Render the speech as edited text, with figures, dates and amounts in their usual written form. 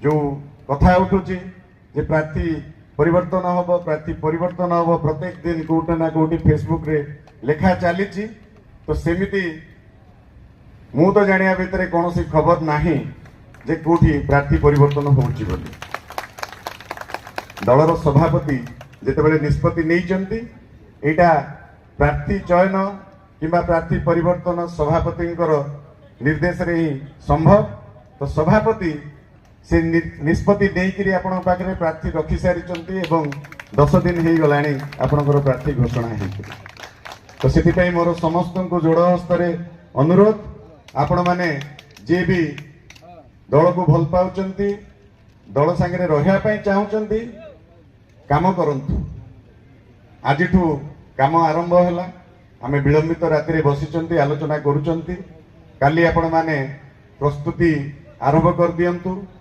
जो कथा उठुची जे प्रार्थी परिवर्तन हम प्रार्थी परिवर्तन हम प्रत्येक दिन कोटे ना कोटी फेसबुक रे लेखा चली तो सेमिति मु तो जानिया भितर कौन सी खबर नहीं जे कोठी प्रार्थी परिवर्तन होउची बोली दलर सभापति जेतेबेले निष्पत्ति नहीं एटा प्रार्थी चयन किंबा प्रार्थी परिवर्तन सभापति निर्देश रे ही संभव तो सभापति से निष्पत्ति नहीं आपण पाखे प्रार्थी रखी सारी एवं 10 दिन हो गलानी आपणकर प्रार्थी घोषणा हो तो से मोर समस्त को जोड़ हस्तर अनुरोध आपण मैंने जे भी दल को भल पाँच दल सांगे रहा चाहते काम करंतु आज काम आरंभ है आम विलंबित राति बसी आलोचना करुँच काली आपण मैंने प्रस्तुति आरंभ कर दियंतु।